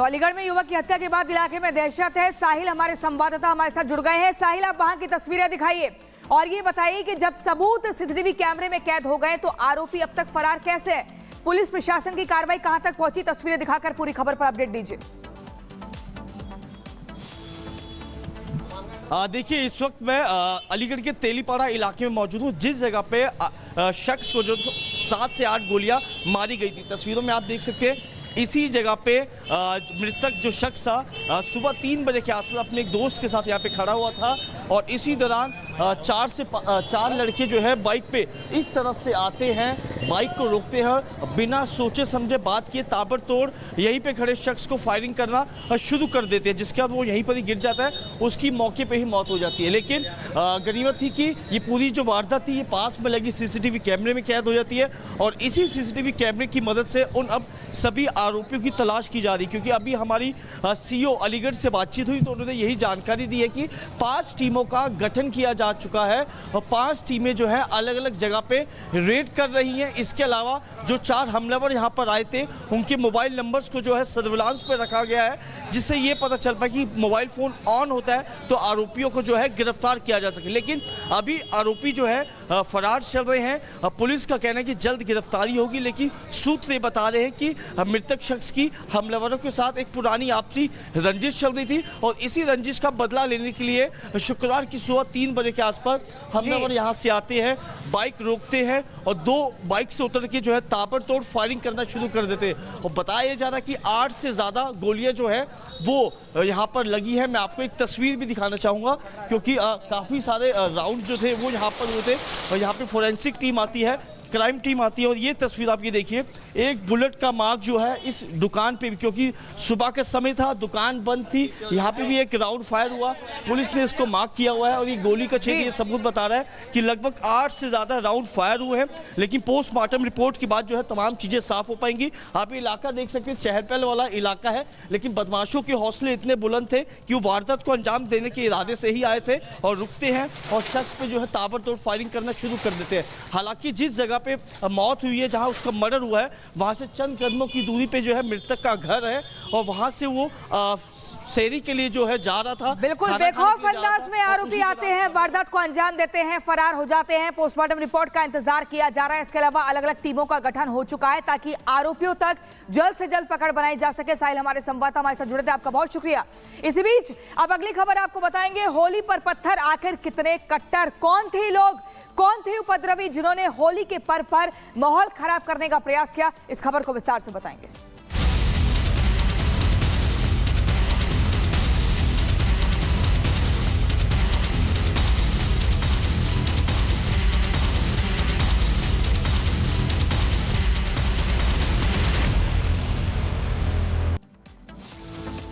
तो अलीगढ़ में युवक की हत्या के बाद इलाके में दहशत है। साहिल हमारे संवाददाता हमारे साथ जुड़ गए हैं। साहिल, आप वहां की तस्वीरें दिखाइए और ये बताइए कि जब सबूत सीसीटीवी कैमरे में कैद हो गए तो आरोपी अब तक फरार कैसे है? पुलिस प्रशासन की कार्रवाई कहां तक पहुंची? तस्वीरें दिखाकर पूरी खबर पर अपडेट दीजिए। देखिए, इस वक्त मैं अलीगढ़ के तेलीपाड़ा इलाके में मौजूद हूँ, जिस जगह पे शख्स को जो 7 से 8 गोलियां मारी गई थी। तस्वीरों में आप देख सकते हैं इसी जगह पे मृतक जो शख्स था सुबह 3 बजे के आसपास अपने एक दोस्त के साथ यहाँ पे खड़ा हुआ था और इसी दौरान 4 लड़के जो है बाइक पे इस तरफ से आते हैं, बाइक को रोकते हैं, बिना सोचे समझे बात किए ताबड़तोड़ यहीं पे खड़े शख्स को फायरिंग करना शुरू कर देते हैं, जिसके बाद वो यहीं पर ही गिर जाता है, उसकी मौके पे ही मौत हो जाती है। लेकिन गनीमत थी कि ये पूरी जो वारदात थी ये पास में लगी सीसीटीवी कैमरे में कैद हो जाती है और इसी सीसीटीवी कैमरे की मदद से उन अब सभी आरोपियों की तलाश की जा रही, क्योंकि अभी हमारी सीओ अलीगढ़ से बातचीत हुई तो उन्होंने यही जानकारी दी है कि 5 टीमों का गठन किया जा चुका है और 5 टीमें जो है अलग अलग जगह पे रेड कर रही हैं। इसके अलावा जो 4 हमलावर यहाँ पर आए थे उनके मोबाइल नंबर्स को जो है सर्विलांस पे रखा गया है, जिससे ये पता चल पाए कि मोबाइल फ़ोन ऑन होता है तो आरोपियों को जो है गिरफ्तार किया जा सके। लेकिन अभी आरोपी जो है फरार चल रहे हैं। पुलिस का कहना है कि जल्द गिरफ्तारी होगी, लेकिन सूत्र ये बता रहे हैं कि मृतक शख्स की हमलावरों के साथ एक पुरानी आपसी रंजिश चल रही थी और इसी रंजिश का बदला लेने के लिए शुक्रवार की सुबह 3 बजे के आसपास हमलावर यहाँ से आते हैं, बाइक रोकते हैं और 2 बाइक से उतर के जो है ताबड़तोड़ फायरिंग करना शुरू कर देते हैं और बताया जा रहा है कि 8 से ज़्यादा गोलियां जो है वो यहाँ पर लगी है। मैं आपको एक तस्वीर भी दिखाना चाहूँगा, क्योंकि काफ़ी सारे राउंड जो थे वो यहाँ पर हुए थे और यहाँ पे फोरेंसिक टीम आती है, क्राइम टीम आती है और ये तस्वीर आप ये देखिए, एक बुलेट का मार्क जो है इस दुकान पे भी, क्योंकि सुबह का समय था, दुकान बंद थी, यहाँ पे भी एक राउंड फायर हुआ, पुलिस ने इसको मार्क किया हुआ है और ये गोली का छेद ये सबूत बता रहा है कि लगभग 8 से ज़्यादा राउंड फायर हुए हैं। लेकिन पोस्टमार्टम रिपोर्ट के बाद जो है तमाम चीज़ें साफ हो पाएंगी। आप ये इलाका देख सकते हैं, चहल पहल वाला इलाका है, लेकिन बदमाशों के हौसले इतने बुलंद थे कि वो वारदात को अंजाम देने के इरादे से ही आए थे और रुकते हैं और शख्स पे जो है ताबड़तोड़ फायरिंग करना शुरू कर देते हैं। हालांकि जिस जगह पे मौत हुई है, जहां उसका मर्डर हुआ है, वहां से चंद कदमों की दूरी पे जो है मृतक का घर है और वहां से वो शेरी के लिए जो है जा रहा था। बिल्कुल बेखौफ अंदाज में आरोपी आते हैं, वारदात को अंजाम देते हैं, फरार हो जाते हैं। पोस्टमार्टम रिपोर्ट का इंतजार किया जा रहा है। इसके अलावा अलग अलग टीमों का गठन हो चुका है ताकि आरोपियों तक जल्द से जल्द पकड़ बनाई जा सके। साहिल हमारे संवाददाता हमारे साथ जुड़े थे, आपका बहुत शुक्रिया। इसी बीच अब अगली खबर आपको बताएंगे, होली पर पत्थर आखिर कितने कट्टर, कौन थे लोग, कौन थे उपद्रवी जिन्होंने होली के पर्व पर माहौल खराब करने का प्रयास किया? इस खबर को विस्तार से बताएंगे।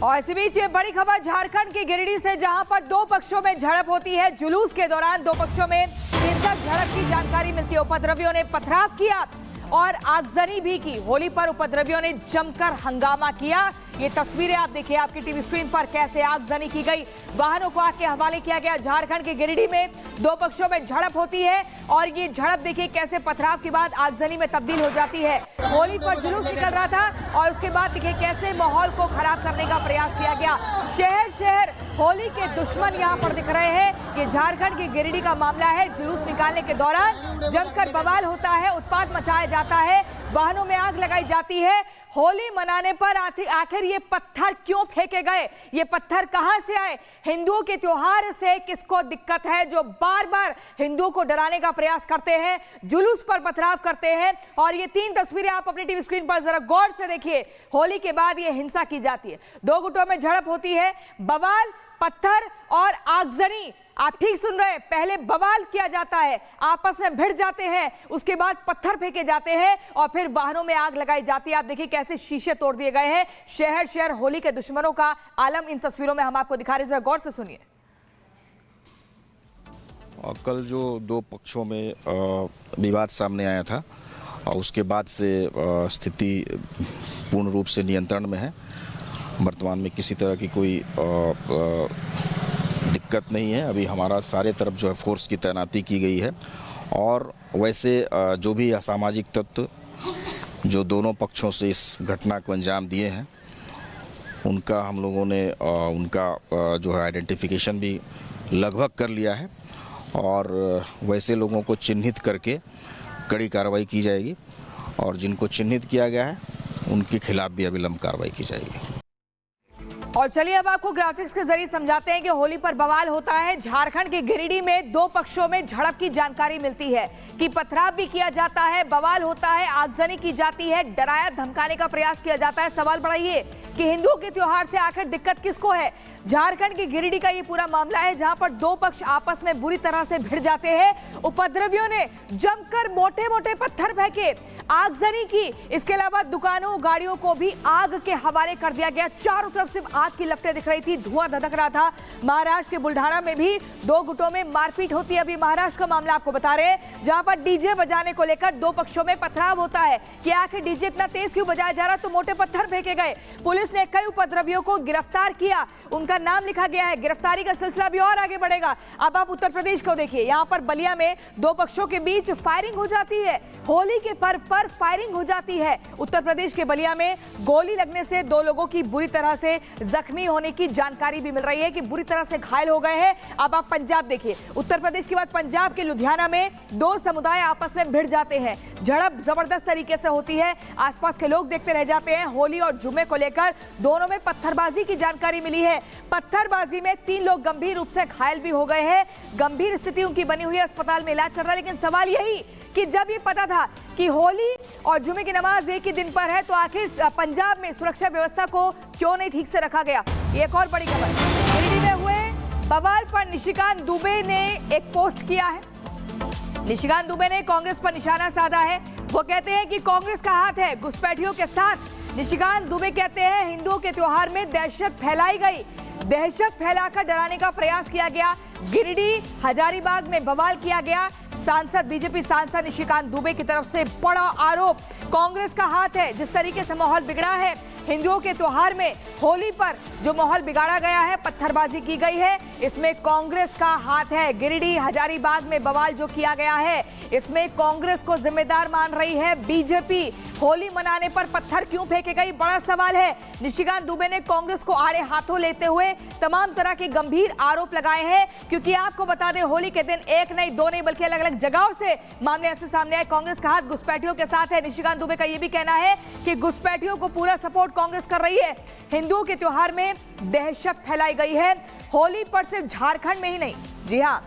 और इसी बीच ये बड़ी खबर झारखंड के गिरिडीह से, जहां पर 2 पक्षों में झड़प होती है। जुलूस के दौरान 2 पक्षों में हिंसक झड़प की जानकारी मिलती है। उपद्रवियों ने पथराव किया और आगजनी भी की। होली पर उपद्रवियों ने जमकर हंगामा किया। ये तस्वीरें आप देखिए आपकी टीवी स्क्रीन पर, कैसे आगजनी की गई, वाहनों को आग के हवाले किया गया। झारखंड के गिरिडीह में 2 पक्षों में झड़प होती है और ये झड़प देखिए कैसे पथराव के बाद आगजनी में तब्दील हो जाती है। होली पर जुलूस निकल रहा था और उसके बाद देखिए कैसे माहौल को खराब करने का प्रयास किया गया। शहर शहर होली के दुश्मन यहाँ पर दिख रहे हैं। ये झारखंड के गिरिडीह का मामला है। जुलूस निकालने के दौरान जमकर बवाल होता है, उत्पात मचाया जाता है, वाहनों में आग लगाई जाती है। होली मनाने पर आखिर ये पत्थर क्यों फेंके गए, ये पत्थर कहां से आए? हिंदुओं के त्योहार से किसको दिक्कत है जो बार बार हिंदुओं को डराने का प्रयास करते हैं, जुलूस पर पथराव करते हैं? और ये 3 तस्वीरें आप अपनी टीवी स्क्रीन पर जरा गौर से देखिए। होली के बाद ये हिंसा की जाती है, 2 गुटों में झड़प होती है, बवाल, पत्थर और आगजनी। आप ठीक सुन रहे हैं, पहले बवाल किया जाता है, आपस में भिड़ जाते हैं, उसके बाद पत्थर फेंके जाते हैं और फिर वाहनों में आग लगाई जाती है। आप देखिए कैसे शीशे तोड़ दिए गए हैं। शहर शहर होली के दुश्मनों का आलम इन तस्वीरों में हम आपको दिखा रहे हैं, गौर से सुनिए। कल जो 2 पक्षों में विवाद सामने आया था और उसके बाद से स्थिति पूर्ण रूप से नियंत्रण में है। वर्तमान में किसी तरह की कोई दिक्कत नहीं है। अभी हमारा सारे तरफ जो है फोर्स की तैनाती की गई है और वैसे जो भी असामाजिक तत्व जो दोनों पक्षों से इस घटना को अंजाम दिए हैं उनका हम लोगों ने जो है आइडेंटिफिकेशन भी लगभग कर लिया है और वैसे लोगों को चिन्हित करके कड़ी कार्रवाई की जाएगी और जिनको चिन्हित किया गया है उनके खिलाफ भी अविलंब कार्रवाई की जाएगी। और चलिए अब आपको ग्राफिक्स के जरिए समझाते हैं कि होली पर बवाल होता है। झारखंड के गिरिडीह में दो पक्षों में झड़प की जानकारी मिलती है कि पथराव भी किया जाता है, बवाल होता है, आगजनी की जाती है, डराया धमकाने का प्रयास किया जाता है। सवाल बड़ा ये कि हिंदुओं के त्योहार से आखिर दिक्कत किसको है। झारखंड के गिरिडीह का ये पूरा मामला है जहां पर दो पक्ष आपस में बुरी तरह से भिड़ जाते हैं। उपद्रवियों ने जमकर मोटे मोटे पत्थर फेंके, आगजनी की। इसके अलावा दुकानों गाड़ियों को भी आग के हवाले कर दिया गया। चारों तरफ से आग की लपटें दिख रही थी, धुआं धधक रहा था। महाराष्ट्र के बुल्ढाना में भी दो गुटों में मारपीट होती है। अभी महाराष्ट्र का मामला आपको बता रहे हैं जहां पर डीजे बजाने को लेकर दो पक्षों में पथराव होता है कि आखिर डीजे इतना तेज क्यों बजाया जा रहा, तो मोटे पत्थर फेंके गए। पुलिस ने कई उपद्रवियों को गिरफ्तार किया, उनका नाम लिखा गया है। गिरफ्तारी का सिलसिला भी और आगे बढ़ेगा। अब आप उत्तर प्रदेश को देखिए, यहां पर बलिया में दो पक्षों के बीच फायरिंग हो जाती है। होली के पर्व पर फायरिंग हो जाती है। उत्तर प्रदेश के बलिया में गोली लगने से दो लोगों की बुरी तरह से जख्मी होने की जानकारी भी मिल रही है कि बुरी तरह से घायल हो गए हैं। अब आप पंजाब देखिए, उत्तर प्रदेश के बाद पंजाब के लुधियाना में दो समुदाय आपस में भिड़ जाते हैं। झड़प जबरदस्त तरीके से होती है, आसपास के लोग देखते रह जाते हैं। होली और जुमे को लेकर दोनों में पत्थरबाजी की जानकारी मिली है। पत्थरबाजी में 3 लोग गंभीर रूप से घायल भी हो गए हैं। गंभीर स्थिति उनकी बनी हुई है, अस्पताल में इलाज चल रहा है। लेकिन सवाल यही कि जब ये पता था कि होली और जुमे की नमाज एक ही दिन पर है, तो आखिर पंजाब में सुरक्षा व्यवस्था को क्यों नहीं ठीक से रखा गया। एक और बड़ी खबर, दिल्ली में हुए बवाल पर निशिकांत दुबे ने एक पोस्ट किया है। निशिकांत दुबे ने कांग्रेस पर निशाना साधा है। वो कहते हैं कि कांग्रेस का हाथ है घुसपैठियों के साथ। निशिकांत दुबे कहते हैं हिंदुओं के त्योहार में दहशत फैलाई गई, दहशत फैलाकर डराने का प्रयास किया गया। गिरिडीह हजारीबाग में बवाल किया गया। सांसद बीजेपी सांसद निशिकांत दुबे की तरफ से बड़ा आरोप, कांग्रेस का हाथ है। जिस तरीके से माहौल बिगड़ा है हिंदुओं के त्योहार में, होली पर जो माहौल बिगाड़ा गया है, पत्थरबाजी की गई है, इसमें कांग्रेस का हाथ है। गिरिडीह हजारीबाग में बवाल जो किया गया है, इसमें कांग्रेस को जिम्मेदार मान रही है बीजेपी। होली मनाने पर पत्थर क्यों फेंके गई, बड़ा सवाल है। निशिकांत दुबे ने कांग्रेस को आड़े हाथों लेते हुए तमाम तरह के गंभीर आरोप लगाए हैं, क्योंकि आपको बता दें होली के दिन एक नहीं दो नहीं बल्कि अलग अलग जगहों से मामले ऐसे सामने आए। कांग्रेस का हाथ घुसपैठियों के साथ है। निशिकांत दुबे का यह भी कहना है कि घुसपैठियों को पूरा सपोर्ट कांग्रेस कर रही है। हिंदुओं के त्योहार में दहशत फैलाई गई है। होली पर सिर्फ झारखंड में ही नहीं, जी हां,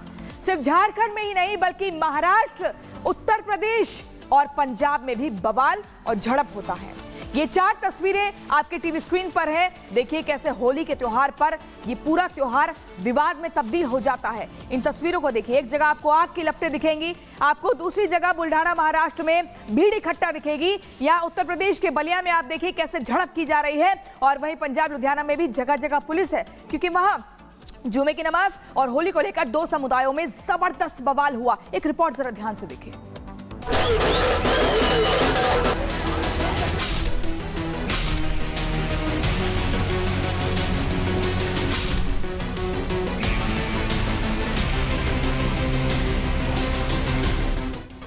सिर्फ झारखंड में ही नहीं बल्कि महाराष्ट्र, उत्तर प्रदेश और पंजाब में भी बवाल और झड़प होता है। ये 4 तस्वीरें आपके टीवी स्क्रीन पर है। देखिए कैसे होली के त्योहार पर ये पूरा त्योहार विवाद में तब्दील हो जाता है। इन तस्वीरों को देखिए, एक जगह आपको आग की लपटें दिखेंगी, आपको दूसरी जगह बुल्ढाना महाराष्ट्र में भीड़ इकट्ठा दिखेगी, या उत्तर प्रदेश के बलिया में आप देखिए कैसे झड़प की जा रही है। और वहीं पंजाब लुधियाना में भी जगह जगह पुलिस है, क्योंकि वहां जुमे की नमाज और होली को लेकर दो समुदायों में जबरदस्त बवाल हुआ। एक रिपोर्ट जरा ध्यान से देखिए।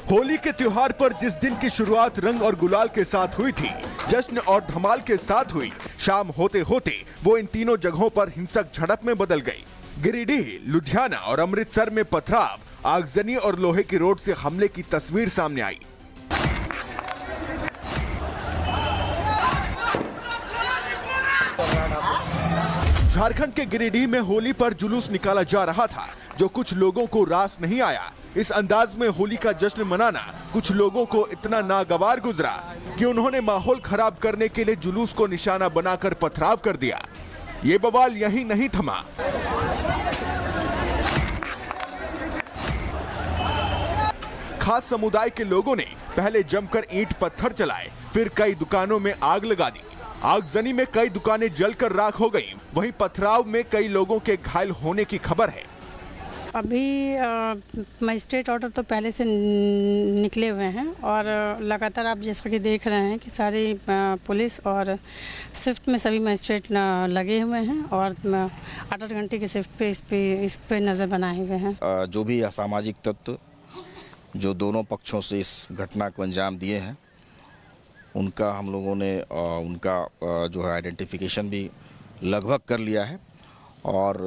होली के त्योहार पर जिस दिन की शुरुआत रंग और गुलाल के साथ हुई थी, जश्न और धमाल के साथ हुई, शाम होते होते वो इन तीनों जगहों पर हिंसक झड़प में बदल गई। गिरिडीह, लुधियाना और अमृतसर में पथराव, आगजनी और लोहे की रोड से हमले की तस्वीर सामने आई। झारखंड के गिरिडीह में होली पर जुलूस निकाला जा रहा था, जो कुछ लोगों को रास नहीं आया। इस अंदाज में होली का जश्न मनाना कुछ लोगों को इतना नागवार गुजरा कि उन्होंने माहौल खराब करने के लिए जुलूस को निशाना बनाकर पथराव कर दिया। ये बवाल यहीं नहीं थमा। खास समुदाय के लोगों ने पहले जमकर ईंट पत्थर चलाए, फिर कई दुकानों में आग लगा दी। आगजनी में कई दुकानें जलकर राख हो गईं। वहीं पथराव में कई लोगों के घायल होने की खबर है। अभी मजिस्ट्रेट ऑर्डर तो पहले से निकले हुए हैं और लगातार आप जैसा कि देख रहे हैं कि सारी पुलिस और शिफ्ट में सभी मजिस्ट्रेट लगे हुए हैं और 8-8 घंटे की शिफ्ट पे इस पे नज़र बनाए हुए हैं। जो भी असामाजिक तत्व जो दोनों पक्षों से इस घटना को अंजाम दिए हैं, उनका हम लोगों ने जो है आइडेंटिफिकेशन भी लगभग कर लिया है और